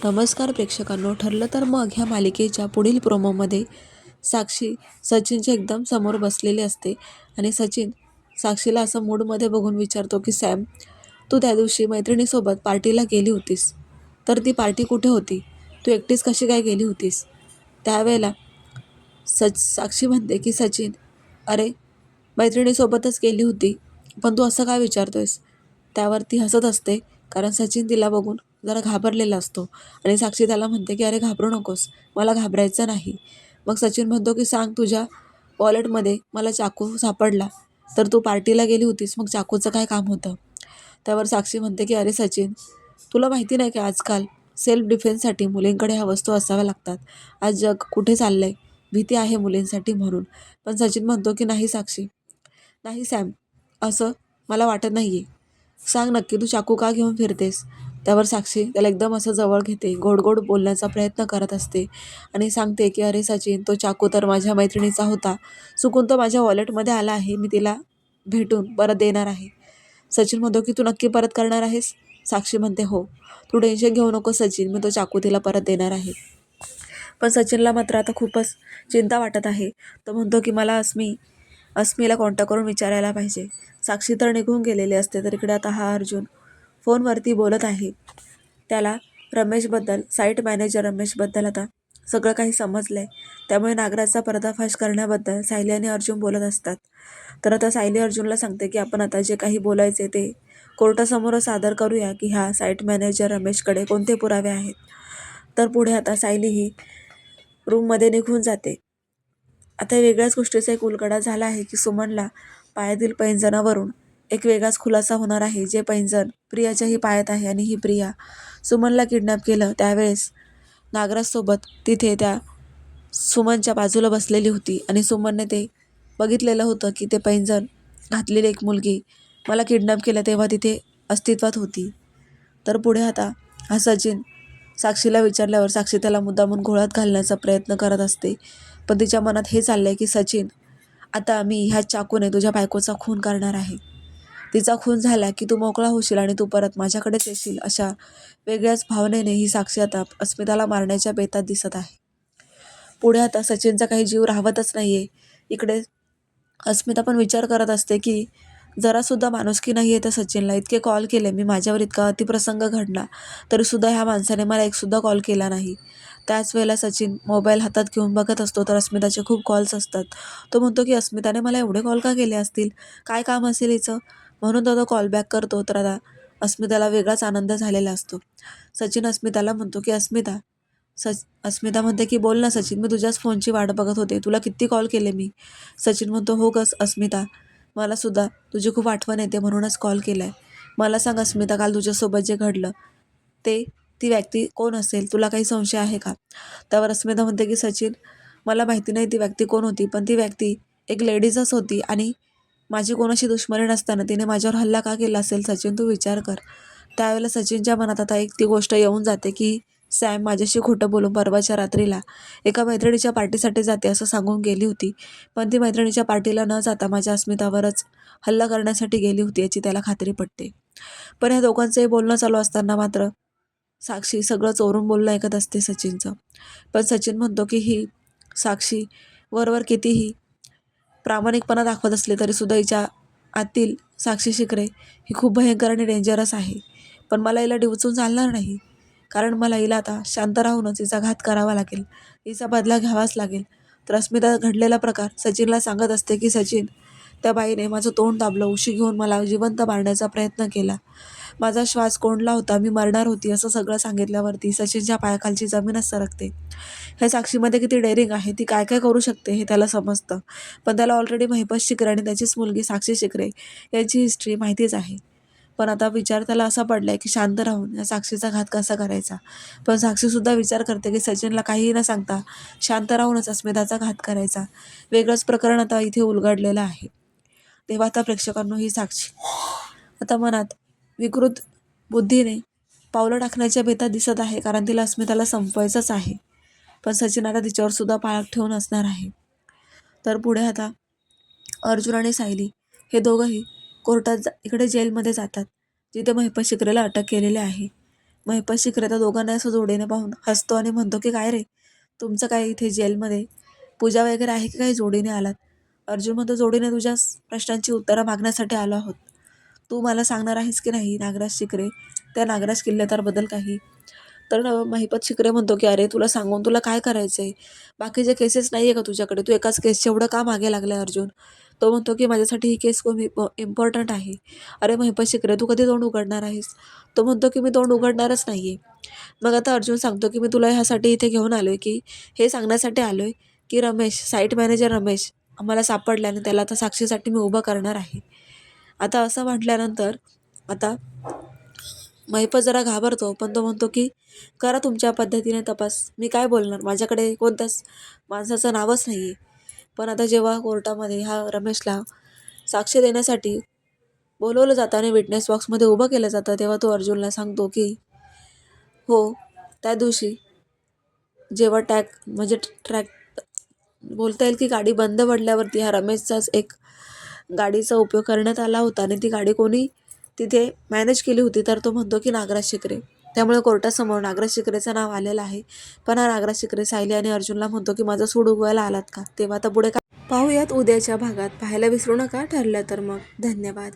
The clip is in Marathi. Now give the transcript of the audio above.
नमस्कार प्रेक्षकांनो. ठरलं तर मग ह्या मालिकेच्या पुढील प्रोमोमध्ये साक्षी सचिनच्या एकदम समोर बसलेली असते आणि सचिन साक्षीला असं मूडमध्ये बघून विचारतो की सॅम, तू त्या दिवशी मैत्रिणीसोबत पार्टीला गेली होतीस, तर ती पार्टी कुठे होती? तू एकटीच कशी काय गेली होतीस? त्यावेळेला साक्षी म्हणते की सचिन, अरे मैत्रिणीसोबतच गेली होती, पण तू असं काय विचारतोयस? त्यावर ती हसत असते, कारण सचिन तिला बघून जरा घाबरलेला असतो आणि साक्षी त्याला म्हणते की अरे घाबरू नकोस, मला घाबरायचं नाही. मग सचिन म्हणतो की सांग, तुझ्या वॉलेटमध्ये मला चाकू सापडला, तर तू पार्टीला गेली होतीस, मग चाकूचं काय काम होतं? त्यावर साक्षी म्हणते की अरे सचिन, तुला माहिती नाही की आजकाल सेल्फ डिफेन्ससाठी मुलींकडे ह्या वस्तू असाव्या लागतात. आज जग कुठे चाललंय, भीती आहे मुलींसाठी म्हणून. पण सचिन म्हणतो की नाही साक्षी, नाही सॅम, असं मला वाटत नाहीये. सांग नक्की तू चाकू का घेऊन फिरतेस? त्यावर साक्षी त्याला एकदम असं जवळ घेते, गोड गोड बोलण्याचा प्रयत्न करत असते आणि सांगते की अरे सचिन, तो चाकू तर माझ्या मैत्रिणीचा होता, चुकून तो माझ्या वॉलेटमध्ये आला आहे, मी तिला भेटून परत देणार आहे. सचिन म्हणतो की तू नक्की परत करणार आहेस? साक्षी म्हणते हो, तू टेन्शन घेऊ नको सचिन, मी तो चाकू तिला परत देणार आहे. पण सचिनला मात्र आता खूपच चिंता वाटत आहे. तो म्हणतो की मला अस्मीला कॉन्टॅक्ट करून विचारायला पाहिजे. साक्षी तर निघून गेलेली असते, तर इकडे आता हा अर्जुन फोनवरती बोलत आहे. त्याला रमेशबद्दल, साईट मॅनेजर रमेशबद्दल आता सगळं काही समजलंय. त्यामुळे नागराजचा पर्दाफाश करण्याबद्दल सायली आणि अर्जुन बोलत असतात. तर आता सायली अर्जुनला सांगते की आपण आता जे काही बोलायचे ते कोर्टासमोर सादर करूया की ह्या साईट मॅनेजर रमेशकडे कोणते पुरावे आहेत. तर पुढे आता सायली ही रूममध्ये निघून जाते. आता वेगळ्याच गोष्टीचा एक उलगडा झाला आहे की सुमनला पायातील पैंजणावरून एक वेगळाच खुलासा होणार आहे. जे पैंजण प्रियाच्याही पायात आहे आणि ही प्रिया सुमनला किडनॅप केलं त्यावेळेस नागराजसोबत तिथे त्या सुमनच्या बाजूला बसलेली होती आणि सुमनने ते बघितलेलं होतं की ते पैंजण घातलेली एक मुलगी मला किडनॅप केलं तेव्हा तिथे अस्तित्वात होती. तर पुढे आता हा सचिन साक्षीला विचारल्यावर साक्षी त्याला मुद्दामून घोळात घालण्याचा प्रयत्न करत असते. पण तिच्या मनात हे चाललंय की सचिन, आता मी ह्या चाकूने तुझ्या बायकोचा खून करणार आहे. तिचा खून झाला की तू मोकळा होशील आणि तू परत माझ्याकडेच येशील, अशा वेगळ्याच भावनेने ही साक्षी आता अस्मिताला मारण्याच्या बेतात दिसत आहे. पुढे आता सचिनचा काही जीव राहवतच नाहीये. इकडे अस्मिता पण विचार करत असते की जरासुद्धा माणुसकी नाही आहे त्या सचिनला. इतके कॉल केले मी, माझ्यावर इतका अतिप्रसंग घडला, तरीसुद्धा ह्या माणसाने मला एकसुद्धा कॉल केला नाही. त्याच वेळेला सचिन मोबाईल हातात घेऊन बघत असतो, तर अस्मिताचे खूप कॉल्स असतात. तो म्हणतो की अस्मिताने मला एवढे कॉल का केले असतील, काय काम असेल हिचं, म्हणून तो कॉल बॅक करतो. तर आता अस्मिताला वेगळाच आनंद झालेला असतो. सचिन अस्मिताला म्हणतो की अस्मिता म्हणते की बोल ना सचिन, मी तुझ्याच फोनची वाट बघत होते, तुला किती कॉल केले मी. सचिन म्हणतो हो गस अस्मिता, मला सुद्धा तुझी खूप आठवण येते म्हणूनच कॉल केलाय. मला सांग अस्मिता, काल तुझ्यासोबत जे घडलं ती व्यक्ती कोण असेल, तुला काही संशय आहे का? त्यावर अस्मिता म्हणते की सचिन, मला माहिती नाही ती व्यक्ती कोण होती, पण ती व्यक्ती एक लेडीजच होती आणि माझी कोणाशी दुश्मनी नसताना तिने माझ्यावर हल्ला का केला असेल सचिन, तू विचार कर. त्यावेळेला सचिनच्या मनात आता एक ती गोष्ट येऊन जाते की सॅम माझ्याशी खोटं बोलून परवाच्या रात्रीला एका मैत्रिणीच्या पार्टीसाठी जाते असं सांगून गेली होती, पण ती मैत्रिणीच्या पार्टीला न जाता माझ्या अस्मितावरच हल्ला करण्यासाठी गेली होती याची त्याला खात्री पटते. पण ह्या दोघांचंही बोलणं चालू असताना मात्र साक्षी सगळं चोरून बोलणं ऐकत असते सचिनचं. पण सचिन म्हणतो की ही साक्षी वरवर कितीही प्रामाणिकपणा दाखवत असले तरीसुद्धा हिच्या आतील साक्षी शिकरे ही खूप भयंकर आणि डेंजरस आहे. पण मला हिला डिवचून चालणार नाही, कारण मला हिला आता शांत राहूनच हिचा घात करावा लागेल, हिचा बदला घ्यावाच लागेल. तर अस्मिता घडलेला प्रकार सचिनला सांगत असते की सचिन, त्या बाईने माझं तोंड दाबलं, उशी घेऊन मला जिवंत मारण्याचा प्रयत्न केला, माझा श्वास कोंडला होता, मी मरणार होती, असं सगळं सांगितल्यावरती सचिनच्या पायाखालची जमीनच सरकते. ह्या साक्षीमध्ये किती डेअरिंग आहे, ती काय काय करू शकते हे त्याला समजतं. पण त्याला ऑलरेडी महिपत शिकरे आणि त्याचीच मुलगी साक्षी शिकरे यांची हिस्ट्री माहितीच आहे. पण आता विचार त्याला असा पडलाय की शांत राहून या साक्षीचा घात कसा करायचा. पण साक्षीसुद्धा विचार करते की सचिनला काहीही न सांगता शांत राहूनच अस्मिताचा घात करायचा. वेगळंच प्रकरण आता इथे उलगडलेलं आहे. तेव्हा आता प्रेक्षकांनो, ही साक्षी आता मनात विकृत बुद्धीने पावलं टाकण्याच्या बेतात दिसत आहे, कारण तिला अस्मिताला संपवायचंच आहे. पण सचिन आता तिच्यावर सुद्धा पाळत ठेवून असणार आहे. तर पुढे आता अर्जुन आणि सायली हे दोघंही कोर्टात इकडे जेलमध्ये जातात, जिथे महिपत शिकरेला अटक केलेली आहे. महिपत शिकरे त्या दोघांना असं जोडीने पाहून हसतो आणि म्हणतो की काय रे, तुमचं काय इथे जेलमध्ये पूजा वगैरे आहे की काही जोडीने आलात? अर्जुन म्हणतो जोडीने तुझ्या प्रश्नांची उत्तरं मागण्यासाठी आलो आहोत. तू मला सांगणार आहेस की नाही नागराज शिकरे त्या नागराज किल्लेदारबद्दल काही? तर महिपत शिकरे म्हणतो की अरे तुला सांगून तुला काय करायचंय? बाकीचे केसेस नाही आहे का तुझ्याकडे? तू एकाच केसच्या एवढं का मागे लागलाय अर्जुन? तो म्हणतो की माझ्यासाठी ही केस खूप इम्पॉर्टंट आहे. अरे महिपत शिकरे तू कधी तोंड उघडणार आहेस? तो म्हणतो की मी तोंड उघडणारच नाहीये. मग आता अर्जुन सांगतो की मी तुला ह्यासाठी इथे घेऊन आलोय की हे सांगण्यासाठी आलोय की रमेश, साईट मॅनेजर रमेश आम्हाला सापडला आणि त्याला आता साक्षीसाठी मी उभं करणार आहे. आता असं म्हटल्यानंतर आता महिपत जरा घाबरतो, पण तो म्हणतो की करा तुमच्या पद्धतीने तपास. मी काय बोलणार? माझ्याकडे कोणत्याच माणसाचं नावच नाही आहे. पण आता जेव्हा कोर्टामध्ये ह्या रमेशला साक्ष देण्यासाठी बोलवलं जातं आणि विटनेस बॉक्समध्ये उभं केलं जातं, तेव्हा तो अर्जुनला सांगतो की हो, त्या दिवशी जेव्हा म्हणजे ट्रॅक बोलता येईल की गाडी बंद पडल्यावरती ह्या रमेशचाच एक गाडीचा उपयोग करण्यात आला होता आणि ती गाडी कोणी तिथे मॅनेज केली होती, तर तो म्हणतो की नागराज शिकरे. त्यामुळे कोर्टासमोर नागराज शिकरेचं नाव आलेलं आहे. पण हा नागराज शिकरे सायली आणि अर्जुनला म्हणतो की माझं सूड उगवायला आलात का? तेव्हा आता पुढे काय पाहूयात उद्याच्या भागात. पाहायला विसरू नका. ठरलं तर मग धन्यवाद.